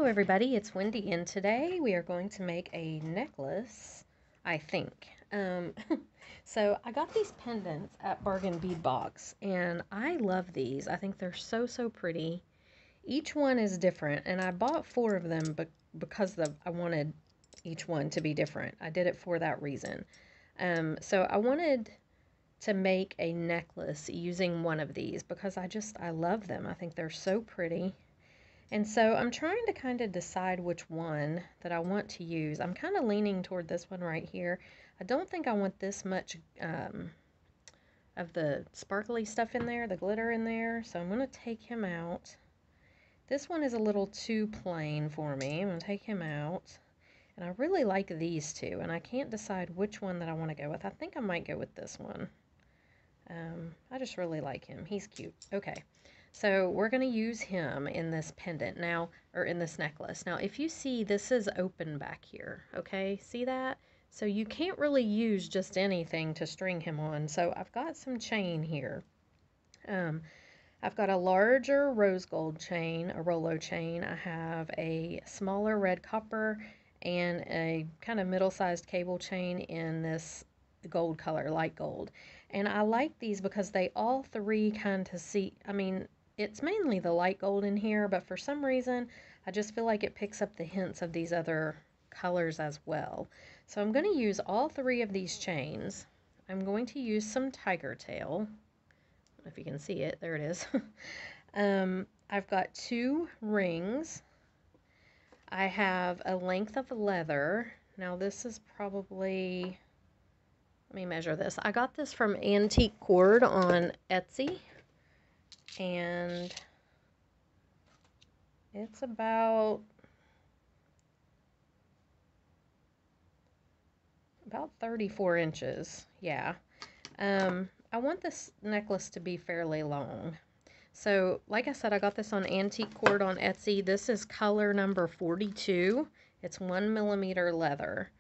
Hello everybody, it's Wendy, and today we are going to make a necklace, I think. So I got these pendants at Bargain Bead Box, and I love these. I think they're so pretty. Each one is different, and I bought 4 of them because I wanted each one to be different. I did it for that reason. So I wanted to make a necklace using one of these because I love them. I think they're so pretty. And so I'm trying to kind of decide which one that I want to use. I'm kind of leaning toward this one right here. I don't think I want this much of the sparkly stuff in there, the glitter in there. So I'm going to take him out. This one is a little too plain for me. I'm going to take him out. And I really like these two. And I can't decide which one that I want to go with. I think I might go with this one. I just really like him. He's cute. Okay. So we're going to use him in this pendant now, or in this necklace. Now, if you see, this is open back here, okay? See that? So you can't really use just anything to string him on. So I've got some chain here. I've got a larger rose gold chain, a Rolo chain. I have a smaller red copper and a kind of middle-sized cable chain in this gold color, light gold. And I like these because they all three kind of see, I mean, it's mainly the light gold in here, but for some reason, I just feel like it picks up the hints of these other colors as well. So I'm going to use all 3 of these chains. I'm going to use some tiger tail. I don't know if you can see it. There it is. I've got 2 rings. I have a length of leather. Now this is probably, let me measure this. I got this from AntiqueCord on Etsy. And it's about 34 inches. Yeah. I want this necklace to be fairly long. So, like I said, I got this on AntiqueCord on Etsy. This is color number 42. It's 1mm leather.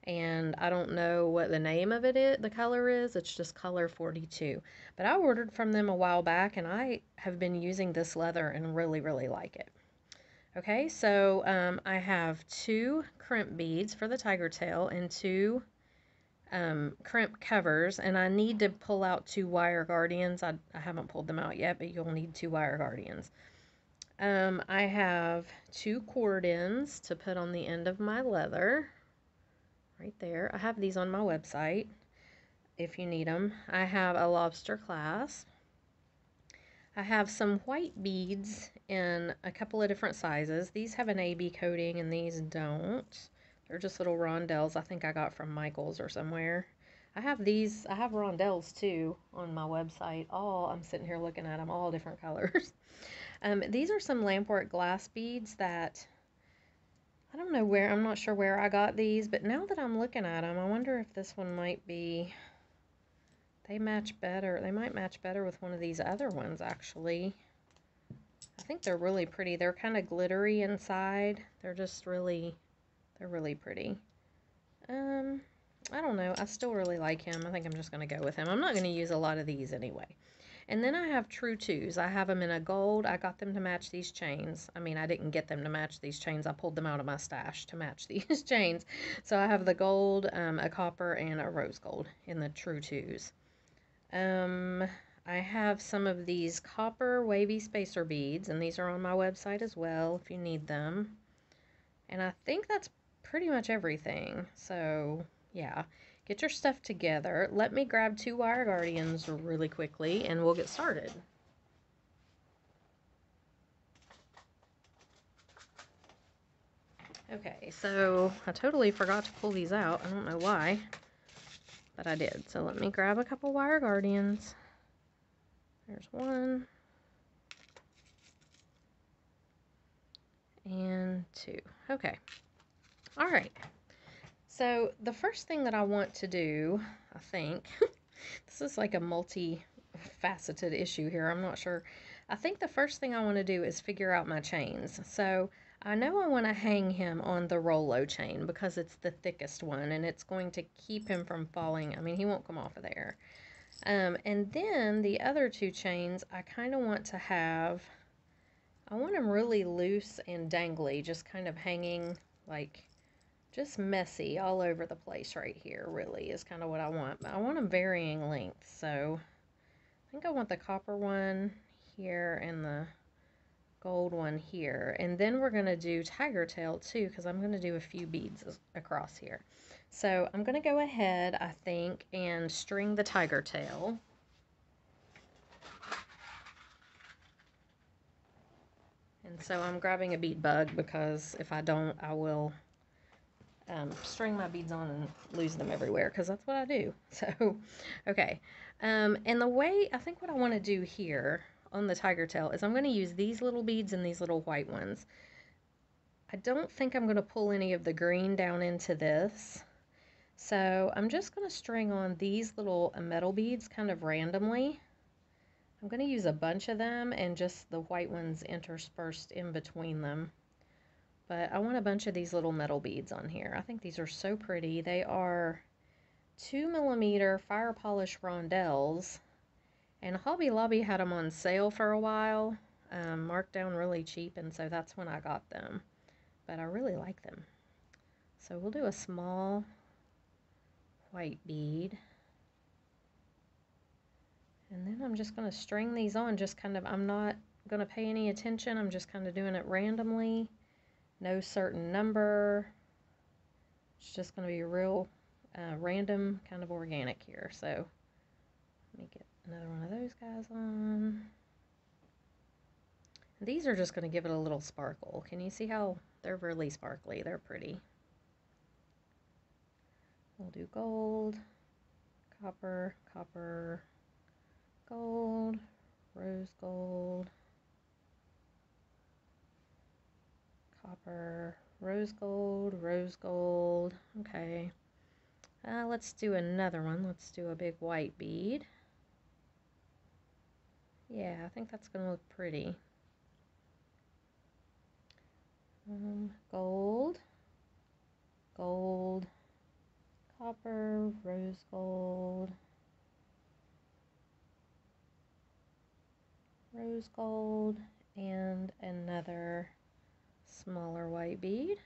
And I don't know what the name of the color is. It's just color 42. But I ordered from them a while back, and I have been using this leather and really like it. Okay, so I have 2 crimp beads for the tiger tail and 2 crimp covers, and I need to pull out 2 wire guardians. I haven't pulled them out yet, but you'll need 2 wire guardians. I have 2 cord ends to put on the end of my leather. Right there. I have these on my website if you need them. I have a lobster clasp. I have some white beads in a couple of different sizes. These have an AB coating and these don't. They're just little rondelles I think I got from Michael's or somewhere. I have rondelles too on my website. I'm sitting here looking at them, all different colors. These are some Dichroic glass beads that I don't know I'm not sure where I got these, but now that I'm looking at them, I wonder if this one might be, they match better. They might match better with one of these other ones, actually. I think they're really pretty. They're kind of glittery inside. They're really pretty. I don't know. I still really like him. I think I'm just going to go with him. I'm not going to use a lot of these anyway. And then I have true twos. I have them in a gold. I got them to match these chains. I mean, I didn't get them to match these chains. I pulled them out of my stash to match these chains. So I have the gold, a copper, and a rose gold in the true twos. I have some of these copper wavy spacer beads, and these are on my website as well if you need them. And I think that's pretty much everything. So, yeah. Get your stuff together. Let me grab 2 wire guardians really quickly and we'll get started. Okay, so I totally forgot to pull these out. I don't know why, but I did. So let me grab a couple wire guardians. There's 1. And 2. Okay. All right. So the first thing that I want to do, I think, this is like a multi-faceted issue here, I'm not sure. I think the first thing I want to do is figure out my chains. So I know I want to hang him on the Rolo chain because it's the thickest one and it's going to keep him from falling. I mean, he won't come off of there. And then the other 2 chains, I kind of want to have I want them really loose and dangly, just kind of hanging, like, just messy all over the place right here, really, is kind of what I want. But I want them varying lengths, so I think I want the copper one here and the gold one here. And then we're going to do tiger tail, too, because I'm going to do a few beads across here. So I'm going to go ahead, I think, and string the tiger tail. And so I'm grabbing a bead bug because if I don't, I will string my beads on and lose them everywhere because that's what I do. So, okay. And the way, I think what I want to do here on the tiger tail is I'm going to use these little beads and these little white ones. I don't think I'm going to pull any of the green down into this. So I'm just going to string on these little metal beads kind of randomly. I'm going to use a bunch of them and just the white ones interspersed in between them. But I want a bunch of these little metal beads on here. I think these are so pretty. They are 2mm fire polish rondelles. And Hobby Lobby had them on sale for a while, marked down really cheap, and so that's when I got them. But I really like them. So we'll do a small white bead. And then I'm just going to string these on, just kind of, I'm not going to pay any attention. I'm just kind of doing it randomly. No certain number. It's just going to be real random, kind of organic here. So let me get another one of those guys on. And these are just going to give it a little sparkle. Can you see how they're really sparkly? They're pretty. We'll do gold, copper, copper, gold, rose gold, copper, rose gold, rose gold. Okay. Let's do another one. Let's do a big white bead. Yeah, I think that's going to look pretty. Gold, gold, copper, rose gold, rose gold, and another smaller white bead.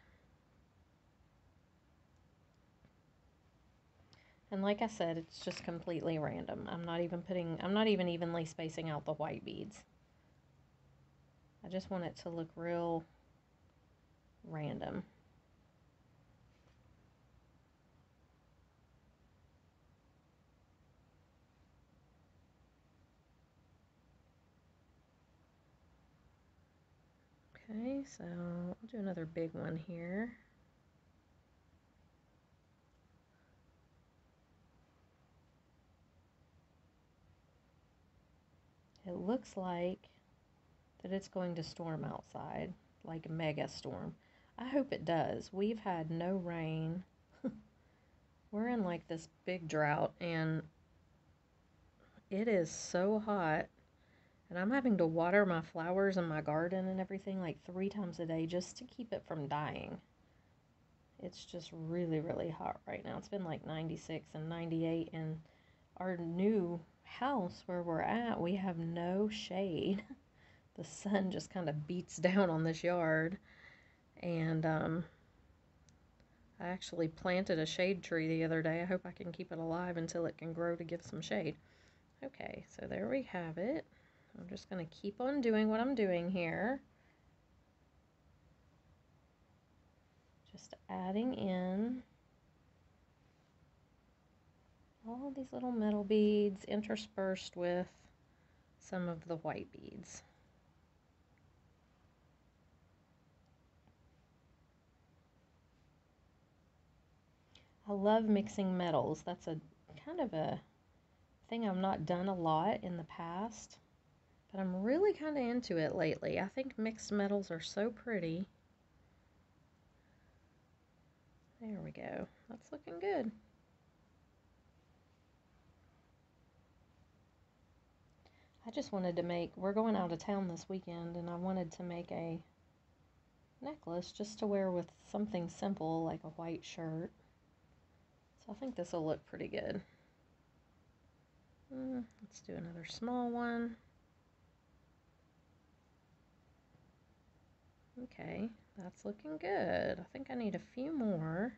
And like I said, it's just completely random. I'm not even evenly spacing out the white beads. I just want it to look real random. Okay, so I'll do another big one here. It looks like that it's going to storm outside, like a mega storm. I hope it does. We've had no rain. We're in like this big drought and it is so hot. And I'm having to water my flowers and my garden and everything like 3 times a day just to keep it from dying. It's just really, really hot right now. It's been like 96 and 98, and our new house where we're at, we have no shade. The sun just kind of beats down on this yard. And I actually planted a shade tree the other day. I hope I can keep it alive until it can grow to give some shade. Okay, so there we have it. I'm just going to keep on doing what I'm doing here. Just adding in all these little metal beads interspersed with some of the white beads. I love mixing metals. That's a kind of a thing I've not done a lot in the past, but I'm really kind of into it lately. I think mixed metals are so pretty. There we go. That's looking good. I just wanted to make, we're going out of town this weekend, and I wanted to make a necklace just to wear with something simple like a white shirt. So I think this will look pretty good. Let's do another small one. Okay, that's looking good. I think I need a few more.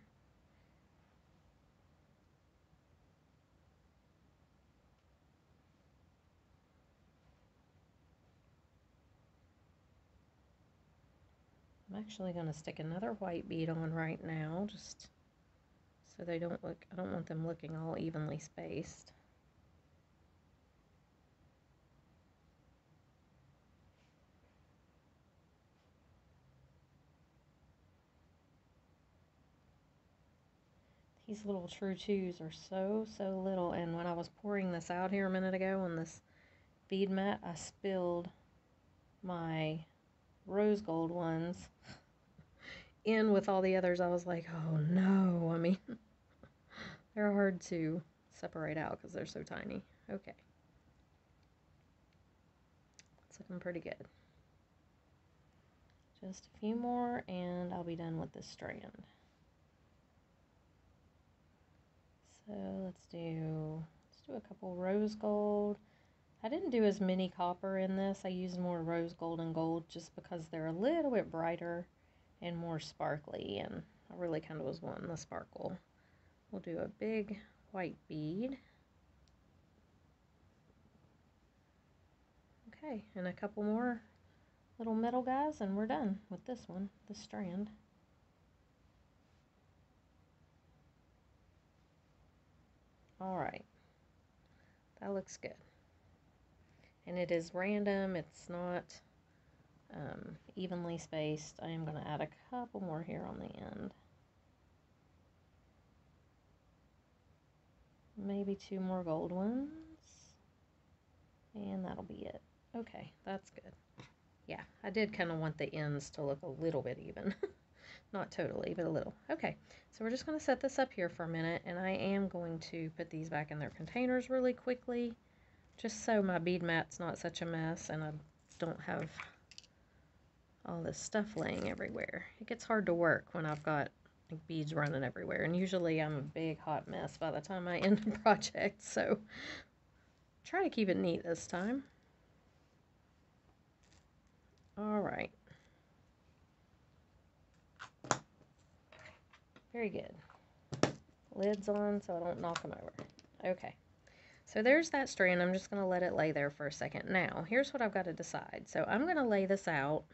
I'm actually going to stick another white bead on right now, just so they don't look, I don't want them looking all evenly spaced. These little true twos are so little, and when I was pouring this out here a minute ago on this bead mat, I spilled my rose gold ones in with all the others. I was like, oh no. I mean, they're hard to separate out because they're so tiny. Okay. It's looking pretty good. Just a few more and I'll be done with this strand. So let's do a couple rose gold. I didn't do as many copper in this. I used more rose gold and gold just because they're a little bit brighter and more sparkly, and I really kind of was wanting the sparkle. We'll do a big white bead. Okay, and a couple more little metal guys and we're done with this one, this strand. All right, that looks good. And it is random, it's not evenly spaced. I am going to add a couple more here on the end. Maybe two more gold ones. And that'll be it. Okay, that's good. Yeah, I did kind of want the ends to look a little bit even. Not totally, but a little. Okay, so we're just going to set this up here for a minute, and I am going to put these back in their containers really quickly, just so my bead mat's not such a mess and I don't have all this stuff laying everywhere. It gets hard to work when I've got like beads running everywhere, and usually I'm a big hot mess by the time I end the project, so try to keep it neat this time. All right. Very good. Lids on so I don't knock them over. Okay. So there's that strand. I'm just going to let it lay there for a second. Now, here's what I've got to decide. So I'm going to lay this out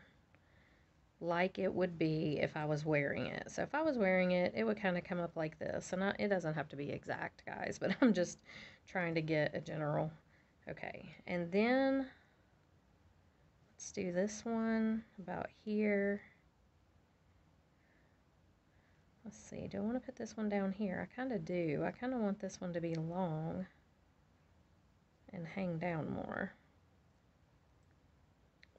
like it would be if I was wearing it. So if I was wearing it, it would kind of come up like this. And it doesn't have to be exact, guys, but I'm just trying to get a general. Okay. And then let's do this one about here. Let's see, do I want to put this one down here? I kind of do. I kind of want this one to be long and hang down more.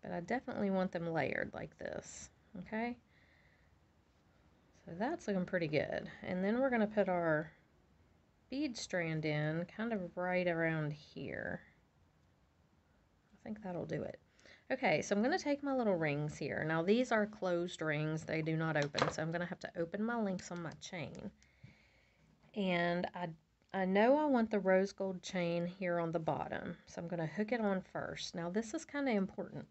But I definitely want them layered like this, okay? So that's looking pretty good. And then we're going to put our bead strand in kind of right around here. I think that'll do it. Okay, so I'm going to take my little rings here. Now these are closed rings. They do not open, so I'm going to have to open my links on my chain. And I know I want the rose gold chain here on the bottom, so I'm going to hook it on first. Now this is kind of important.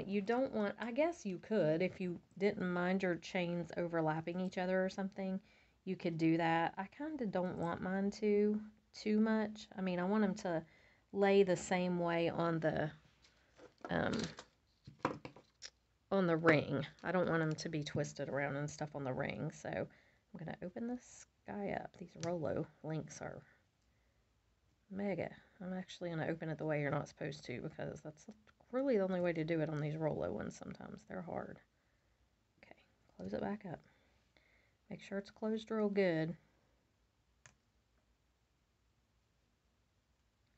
You don't want, I guess you could, if you didn't mind your chains overlapping each other or something, you could do that. I kind of don't want mine to too much. I mean, I want them to lay the same way on the ring. I don't want them to be twisted around and stuff on the ring. So I'm going to open this guy up. These Rolo links are mega. I'm actually going to open it the way you're not supposed to, because that's really the only way to do it on these Rolo ones sometimes. They're hard. Okay, close it back up. Make sure it's closed real good.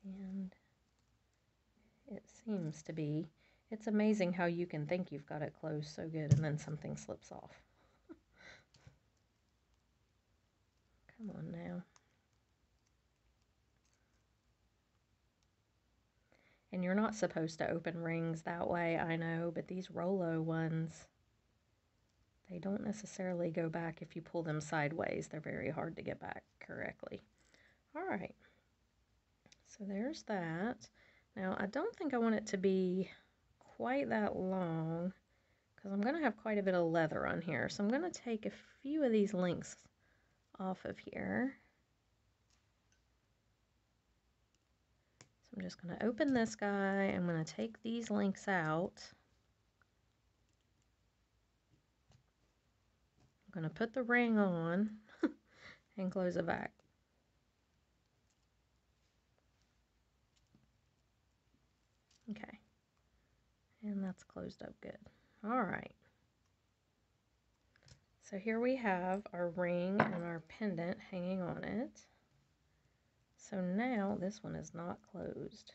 And it seems to be. It's amazing how you can think you've got it closed so good and then something slips off. Come on now. And you're not supposed to open rings that way, I know, but these Rolo ones, they don't necessarily go back if you pull them sideways. They're very hard to get back correctly. All right. So there's that. Now, I don't think I want it to be quite that long. because I'm going to have quite a bit of leather on here. So I'm going to take a few of these links off of here. So I'm just going to open this guy. I'm going to take these links out. I'm going to put the ring on and close it back. Okay. And that's closed up good. All right. So here we have our ring and our pendant hanging on it. So now this one is not closed.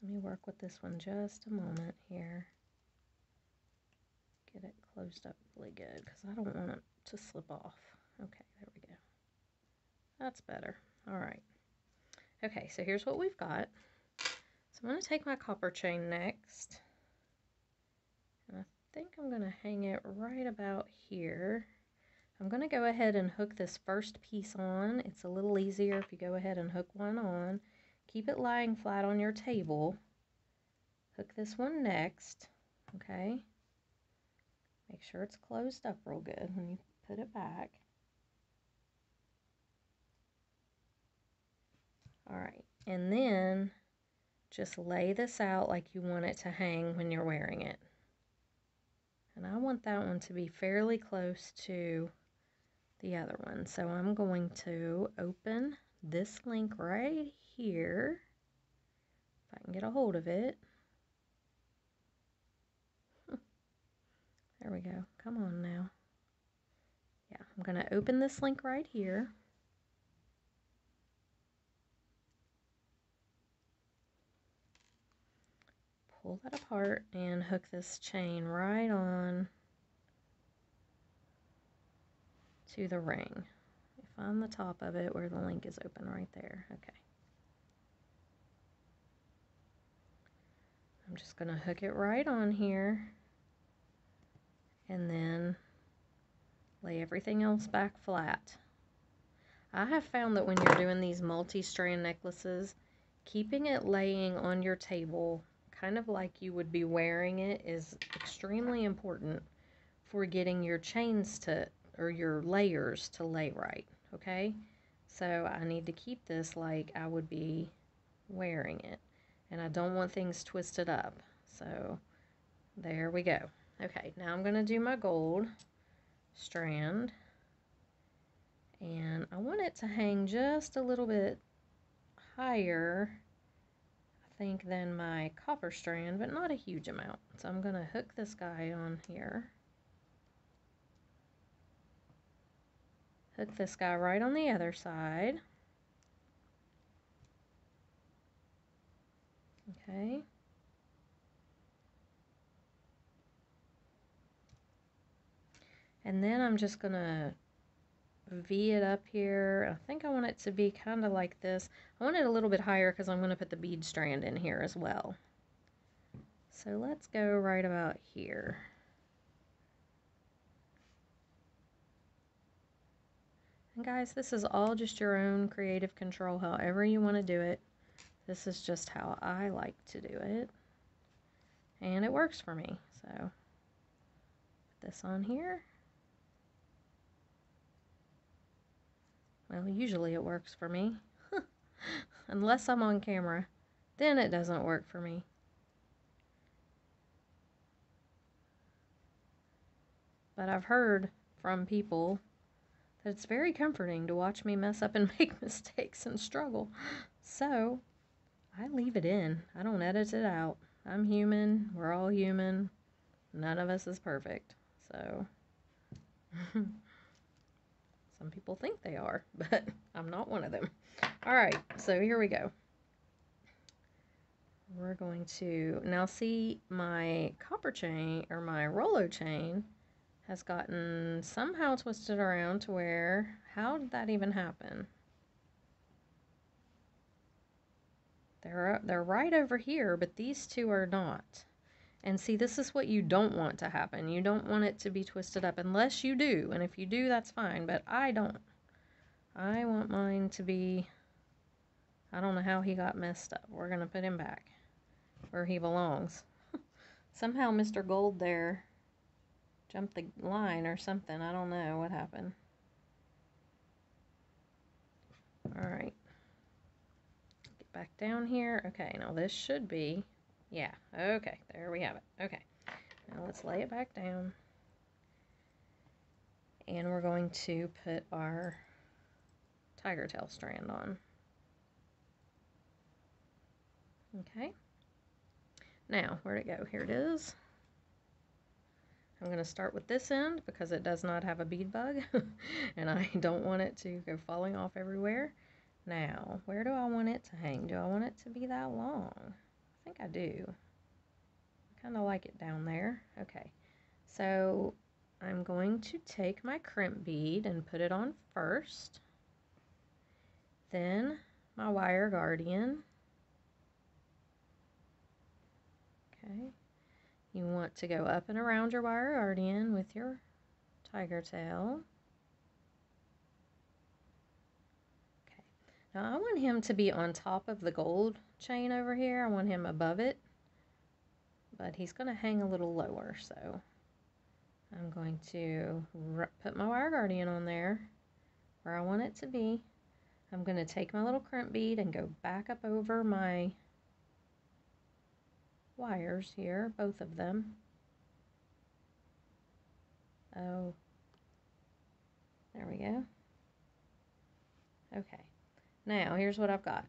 Let me work with this one just a moment here. Get it closed up really good because I don't want it to slip off. Okay, there we go. That's better. All right. Okay, so here's what we've got. So I'm going to take my copper chain next. And I think I'm going to hang it right about here. I'm going to go ahead and hook this first piece on. It's a little easier if you go ahead and hook one on. Keep it lying flat on your table. Hook this one next, okay? Make sure it's closed up real good when you put it back. All right, and then just lay this out like you want it to hang when you're wearing it. And I want that one to be fairly close to the other one. So I'm going to open this link right here, if I can get a hold of it. There we go. Come on now. Yeah, I'm going to open this link right here. Pull that apart and hook this chain right on to the ring. Find the top of it where the link is open right there. Okay. I'm just going to hook it right on here and then lay everything else back flat. I have found that when you're doing these multi-strand necklaces, keeping it laying on your table kind of like you would be wearing it is extremely important for getting your chains to, or your layers to lay right, okay? So I need to keep this like I would be wearing it, and I don't want things twisted up. So there we go. Okay, now I'm going to do my gold strand, and I want it to hang just a little bit higher, I think, than my copper strand, but not a huge amount. So I'm going to hook this guy on here. Hook this guy right on the other side. Okay. And then I'm just going to V it up here. I think I want it to be kind of like this. I want it a little bit higher because I'm going to put the bead strand in here as well. So let's go right about here. And guys, this is all just your own creative control, however you want to do it. This is just how I like to do it. And it works for me. So put this on here. Well, usually it works for me. Unless I'm on camera, then it doesn't work for me. But I've heard from people that it's very comforting to watch me mess up and make mistakes and struggle. So I leave it in. I don't edit it out. I'm human. We're all human. None of us is perfect. So some people think they are, but I'm not one of them. All right, so here we go. We're going to now see my copper chain, or my Rollo chain, has gotten somehow twisted around to where, how did that even happen? They're right over here, but these two are not. And see, this is what you don't want to happen. You don't want it to be twisted up unless you do. And if you do, that's fine, but I don't. I want mine to be, I don't know how he got messed up. We're going to put him back. where he belongs. Somehow Mr. Gold there jumped the line or something. I don't know what happened. Alright. Get back down here. Okay, now this should be, yeah, okay, there we have it. Okay, now let's lay it back down. And we're going to put our tiger tail strand on. Okay. Now, where'd it go? Here it is. I'm going to start with this end because it does not have a bead bug and I don't want it to go falling off everywhere. Now, where do I want it to hang? Do I want it to be that long? I think I do. I kind of like it down there. Okay, so I'm going to take my crimp bead and put it on first. Then my wire guardian. Okay. You want to go up and around your wire guardian with your tiger tail. Okay. Now I want him to be on top of the gold chain over here. I want him above it. But he's going to hang a little lower, so I'm going to put my wire guardian on there where I want it to be. I'm going to take my little crimp bead and go back up over my wires here, both of them. Oh, there we go. Okay, now here's what I've got.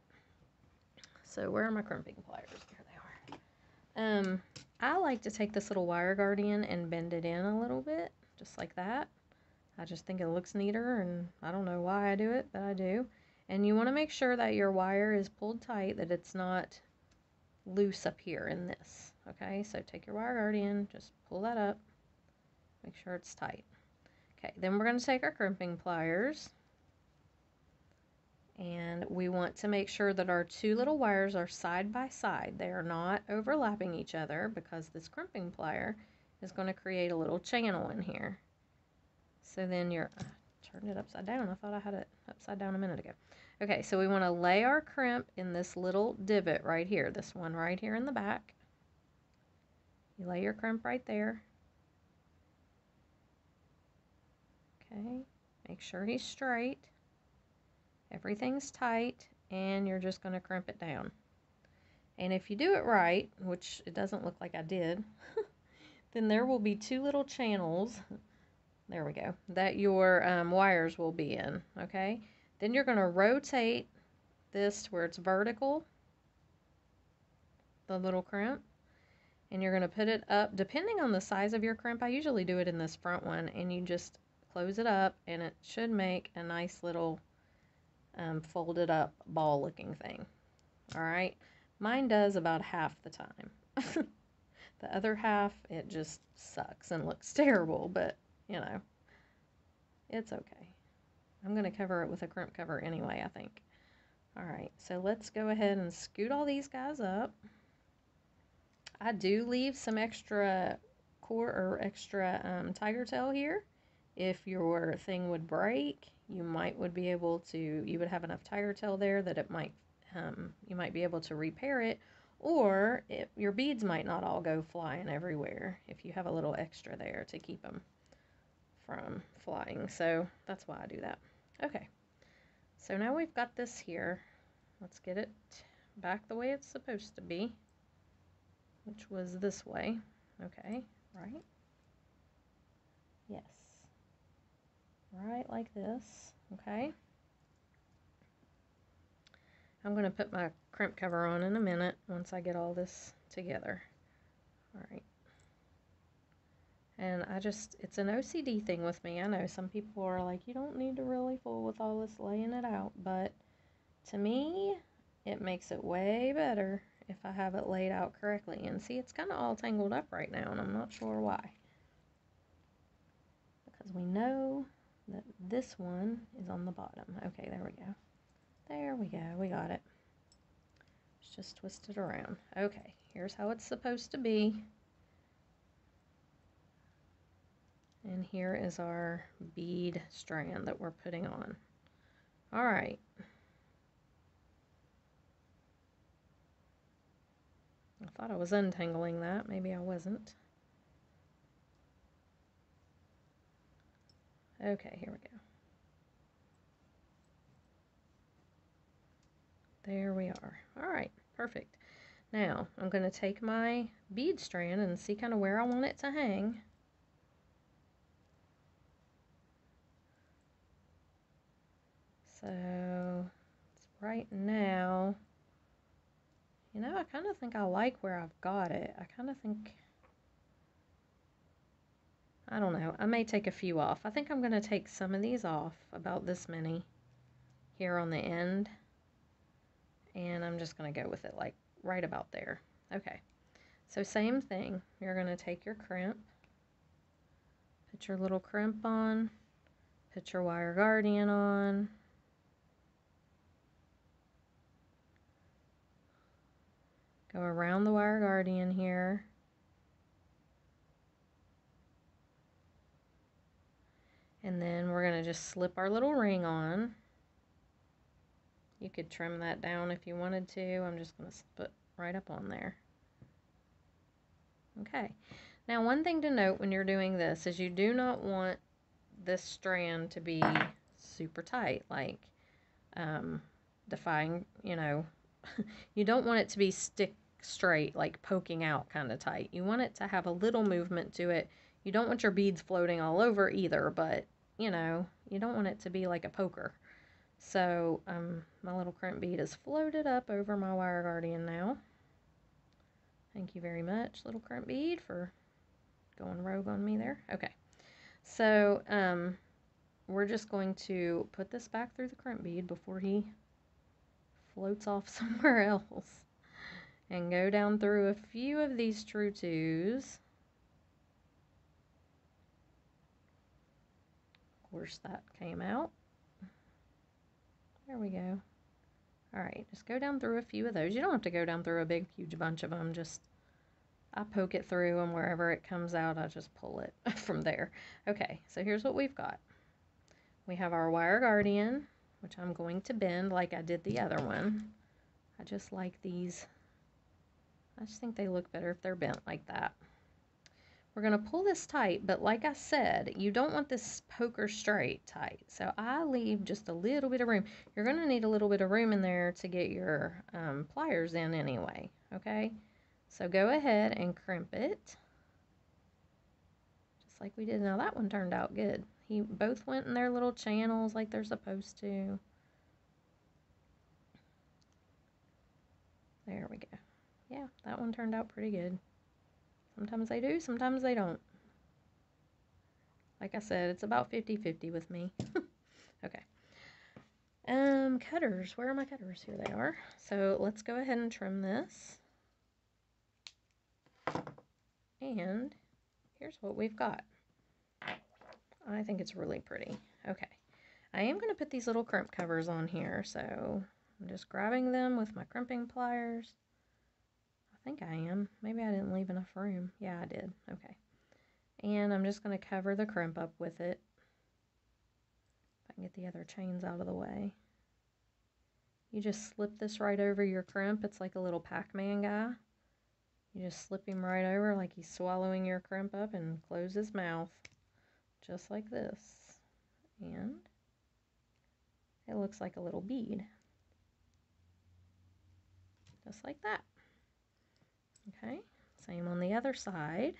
So where are my crimping pliers? Here they are. I like to take this little wire guardian and bend it in a little bit, just like that. I just think it looks neater, and I don't know why I do it, but I do. And you want to make sure that your wire is pulled tight, that it's not loose up here in this. Okay, so take your wire guardian, just pull that up, make sure it's tight. Okay, then we're going to take our crimping pliers, and we want to make sure that our two little wires are side by side. They are not overlapping each other because this crimping plier is going to create a little channel in here. So then you're, turned it upside down. I thought I had it upside down a minute ago. Okay, so we want to lay our crimp in this little divot right here, this one right here in the back. You lay your crimp right there. Okay, make sure he's straight. Everything's tight, and you're just going to crimp it down. And if you do it right, which it doesn't look like I did, then there will be two little channels, there we go, that your wires will be in, okay? Then you're going to rotate this to where it's vertical, the little crimp, and you're going to put it up, depending on the size of your crimp. I usually do it in this front one, and you just close it up, and it should make a nice little folded up ball looking thing. All right, mine does about half the time. The other half, it just sucks and looks terrible, but you know, it's okay. I'm going to cover it with a crimp cover anyway, I think. All right, so let's go ahead and scoot all these guys up. I do leave some extra cord or extra tiger tail here. If your thing would break, you would be able to, you would have enough tiger tail there that it might, you might be able to repair it, or your beads might not all go flying everywhere if you have a little extra there to keep them from flying. So that's why I do that. Okay, so now we've got this here. Let's get it back the way it's supposed to be, which was this way. Okay, right? Yes. Right like this, okay? I'm going to put my crimp cover on in a minute once I get all this together. All right. And it's an OCD thing with me. I know some people are like, you don't need to really fool with all this laying it out, but to me, it makes it way better if I have it laid out correctly. And see, it's kind of all tangled up right now, and I'm not sure why. Because we know that this one is on the bottom. Okay, there we go. There we go, we got it. Let's just twist it around. Okay, here's how it's supposed to be. And here is our bead strand that we're putting on. All right. I thought I was untangling that. Maybe I wasn't. Okay, here we go. There we are. All right, perfect. Now, I'm going to take my bead strand and see kind of where I want it to hang. So, right now, you know, I kind of think I like where I've got it. I kind of think, I don't know, I may take a few off. I think I'm going to take some of these off, about this many, here on the end. And I'm just going to go with it like right about there. Okay, so same thing. You're going to take your crimp, put your little crimp on, put your wire guardian on, go around the wire guardian here, and then we're going to just slip our little ring on. You could trim that down if you wanted to. I'm just going to slip it right up on there. Okay, now one thing to note when you're doing this is you do not want this strand to be super tight, like defying, you know, you don't want it to be stick straight, like poking out kind of tight. You want it to have a little movement to it. You don't want your beads floating all over either, but you know, you don't want it to be like a poker. So my little crimp bead is floated up over my wire guardian now. Thank you very much, little crimp bead, for going rogue on me there. Okay, so we're just going to put this back through the crimp bead before he floats off somewhere else, and go down through a few of these true twos. Of course, that came out. There we go. All right, just go down through a few of those. You don't have to go down through a big, huge bunch of them. Just, I poke it through, and wherever it comes out, I just pull it from there. Okay, so here's what we've got. We have our wire guardian, which I'm going to bend like I did the other one. I just like these. I just think they look better if they're bent like that. We're going to pull this tight, but like I said, you don't want this poker straight tight. So I leave just a little bit of room. You're going to need a little bit of room in there to get your pliers in anyway, okay? So go ahead and crimp it, just like we did. Now that one turned out good. Both went in their little channels like they're supposed to. There we go. Yeah, that one turned out pretty good. Sometimes they do, sometimes they don't. Like I said, it's about 50-50 with me. Okay. Cutters. Where are my cutters? Here they are. So let's go ahead and trim this. And here's what we've got. I think it's really pretty. Okay. I am going to put these little crimp covers on here, so I'm just grabbing them with my crimping pliers. I think I am. Maybe I didn't leave enough room. Yeah, I did. Okay. And I'm just going to cover the crimp up with it. If I can get the other chains out of the way. You just slip this right over your crimp. It's like a little Pac-Man guy. You just slip him right over like he's swallowing your crimp up, and close his mouth. Just like this. And it looks like a little bead. Just like that. Okay, same on the other side.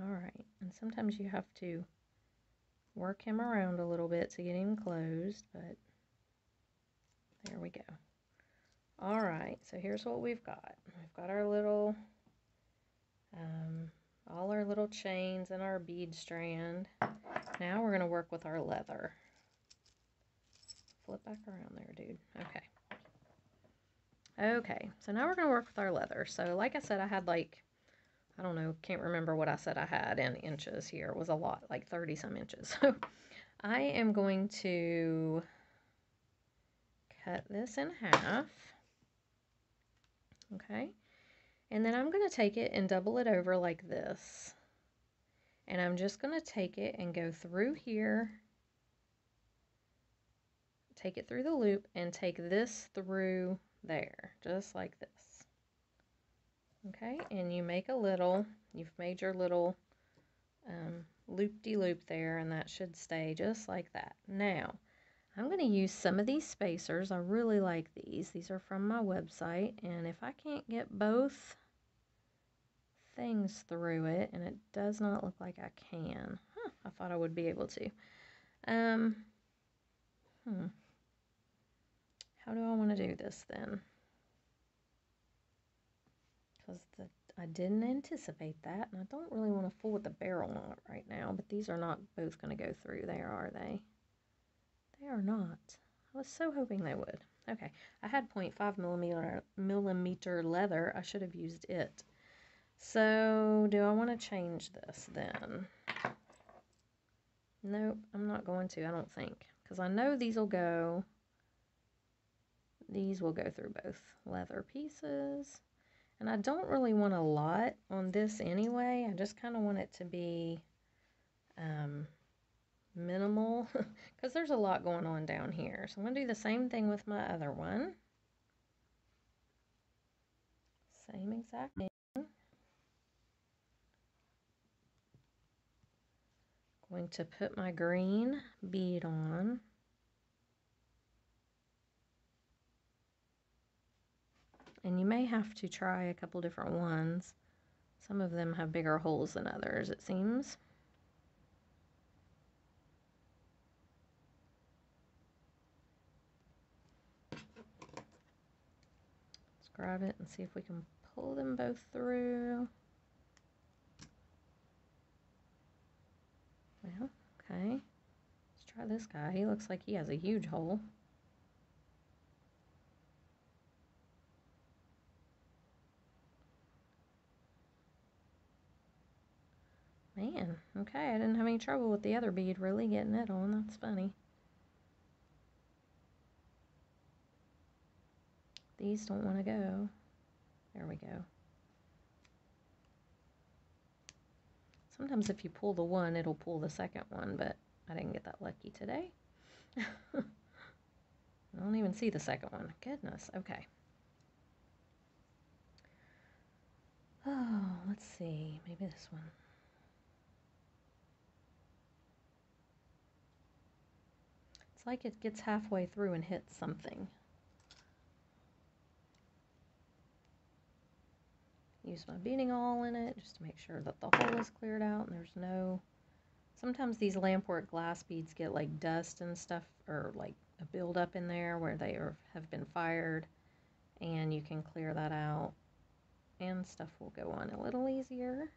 All right, and sometimes you have to work him around a little bit to get him closed, but there we go. All right, so here's what we've got. We've got our little, all our little chains and our bead strand. Now we're going to work with our leather. Flip back around there, dude. Okay. Okay, so now we're going to work with our leather. So like I said, I had like, I don't know, can't remember what I said I had in inches here. It was a lot, like 30 some inches. So I am going to cut this in half. Okay, and then I'm going to take it and double it over like this. And I'm just going to take it and go through here, take it through the loop, and take this through there, just like this. Okay, and you make a little, you've made your little loop-de-loop there, and that should stay just like that. Now, I'm going to use some of these spacers. I really like these. These are from my website, and if I can't get both things through it, and it does not look like I can. I thought I would be able to. How do I want to do this then? Because I didn't anticipate that, and I don't really want to fool with the barrel knot right now, but these are not both going to go through there, are they? They are not. I was so hoping they would. Okay, I had 0.5 millimeter leather. I should have used it. So, do I want to change this then? Nope, I'm not going to, I don't think. Because I know these will go through both leather pieces. And I don't really want a lot on this anyway. I just kind of want it to be minimal. Because there's a lot going on down here. So I'm going to do the same thing with my other one. Same exact thing. Going to put my green bead on. And you may have to try a couple different ones. Some of them have bigger holes than others, it seems. Let's grab it and see if we can pull them both through. Well, okay. Let's try this guy. He looks like he has a huge hole. Man, okay, I didn't have any trouble with the other bead really getting it on. That's funny. These don't want to go. There we go. Sometimes if you pull the one, it'll pull the second one, but I didn't get that lucky today. I don't even see the second one. Goodness, okay. Oh, let's see. Maybe this one. It's like it gets halfway through and hits something. Use my beading awl in it just to make sure that the hole is cleared out and there's no... Sometimes these lampwork glass beads get like dust and stuff, or like a buildup in there where they have been fired, and you can clear that out and stuff will go on a little easier.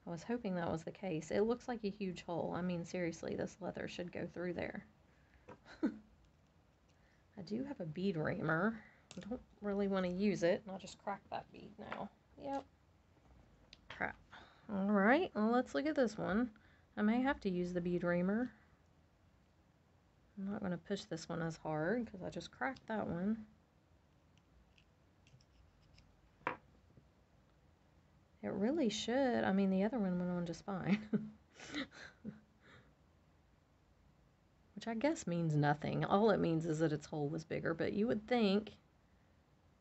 I was hoping that was the case. It looks like a huge hole. I mean, seriously, this leather should go through there. I do have a bead reamer. I don't really want to use it. I'll just crack that bead now. Yep. Crap. Alright, well, let's look at this one. I may have to use the bead reamer. I'm not going to push this one as hard because I just cracked that one. It really should. I mean, the other one went on just fine. Which I guess means nothing. All it means is that its hole was bigger, but you would think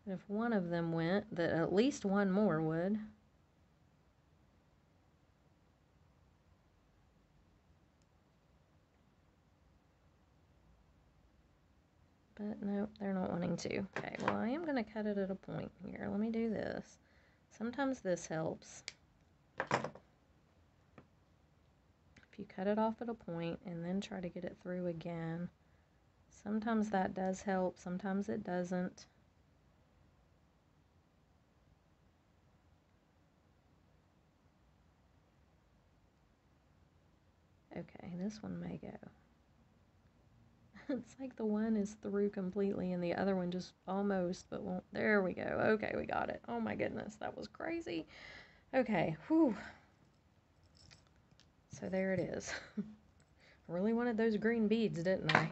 that if one of them went, that at least one more would. But nope, they're not wanting to. Okay, well, I am going to cut it at a point here. Let me do this. Sometimes this helps. If you cut it off at a point and then try to get it through again, sometimes that does help, sometimes it doesn't. Okay, this one may go. It's like the one is through completely and the other one just almost, but won't. There we go. Okay, we got it. Oh my goodness, that was crazy. Okay, whew. So there it is. I really wanted those green beads, didn't I?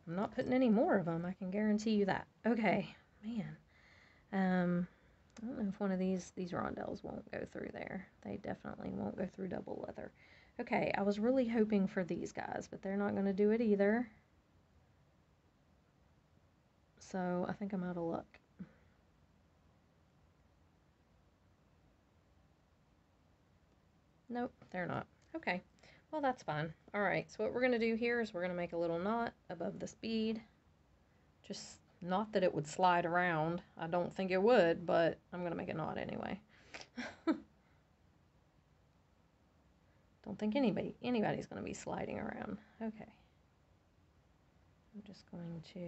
I'm not putting any more of them, I can guarantee you that. Okay, man. I don't know if one of these rondelles won't go through there. They definitely won't go through double leather. Okay, I was really hoping for these guys, but they're not going to do it either. So I think I'm out of luck. Nope, they're not. Okay, well that's fine. All right, so what we're going to do here is we're going to make a little knot above this bead. Just not that it would slide around. I don't think it would, but I'm going to make a knot anyway. Don't think anybody's going to be sliding around. Okay. I'm just going to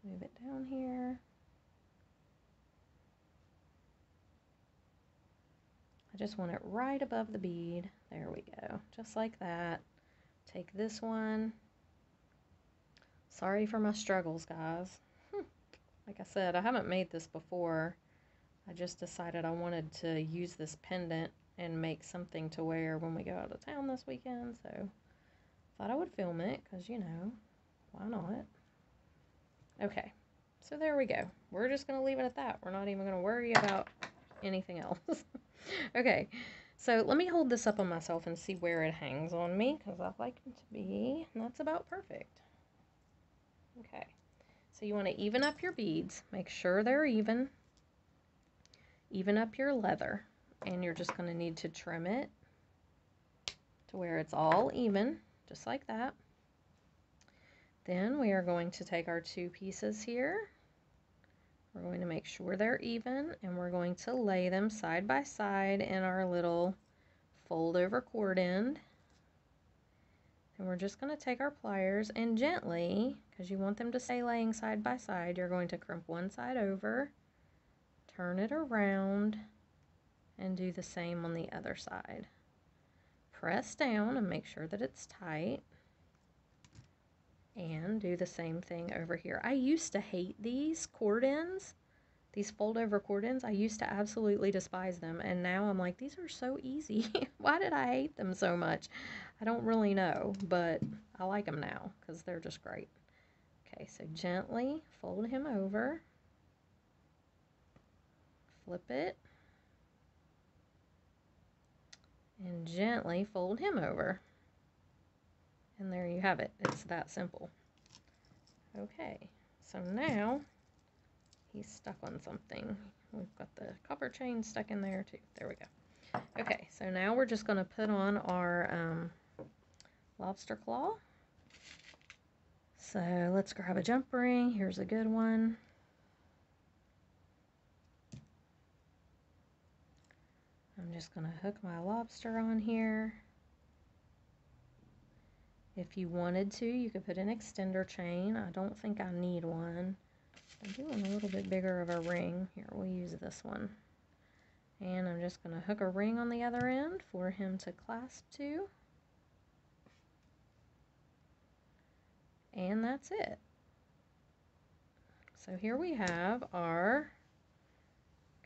move it down here. I just want it right above the bead. There we go. Just like that. Take this one. Sorry for my struggles, guys. Like I said, I haven't made this before. I just decided I wanted to use this pendant and make something to wear when we go out of town this weekend, so thought I would film it because, you know, why not? Okay, so there we go. We're just going to leave it at that. We're not even going to worry about anything else. Okay, so let me hold this up on myself and see where it hangs on me, because I like it to be, and that's about perfect. Okay, so you want to even up your beads. Make sure they're even. Even up your leather, and you're just going to need to trim it to where it's all even, just like that. Then we are going to take our two pieces here. We're going to make sure they're even, and we're going to lay them side by side in our little fold over cord end. And we're just going to take our pliers and gently, because you want them to stay laying side by side, you're going to crimp one side over, turn it around, and do the same on the other side. Press down and make sure that it's tight. And do the same thing over here. I used to hate these cord ends, these fold over cord ends. I used to absolutely despise them, and now I'm like, these are so easy. Why did I hate them so much? I don't really know, but I like them now because they're just great. Okay, so gently fold him over, flip it, and gently fold him over. And there you have it. It's that simple. Okay, so now he's stuck on something. We've got the copper chain stuck in there too. There we go. Okay, so now we're just going to put on our lobster claw. So let's grab a jump ring. Here's a good one. I'm just going to hook my lobster on here. If you wanted to, you could put an extender chain. I don't think I need one. I'm doing a little bit bigger of a ring. Here, we'll use this one. And I'm just going to hook a ring on the other end for him to clasp to. And that's it. So here we have our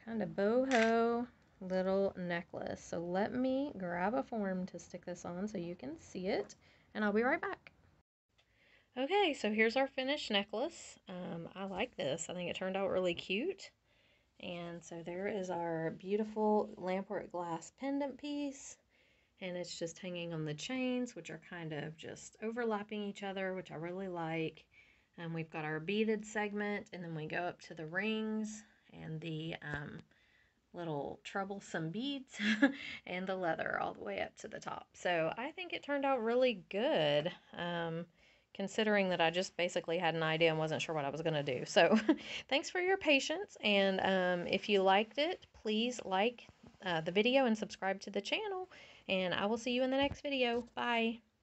kind of boho little necklace. So let me grab a form to stick this on so you can see it, and I'll be right back. Okay, so here's our finished necklace. I like this. I think it turned out really cute. And so there is our beautiful Dichroic Glass Pendant piece. And it's just hanging on the chains, which are kind of just overlapping each other, which I really like. And we've got our beaded segment, and then we go up to the rings and the little troublesome beads and the leather all the way up to the top. So I think it turned out really good, considering that I just basically had an idea and wasn't sure what I was going to do. So thanks for your patience, and if you liked it, please like the video and subscribe to the channel, and I will see you in the next video. Bye!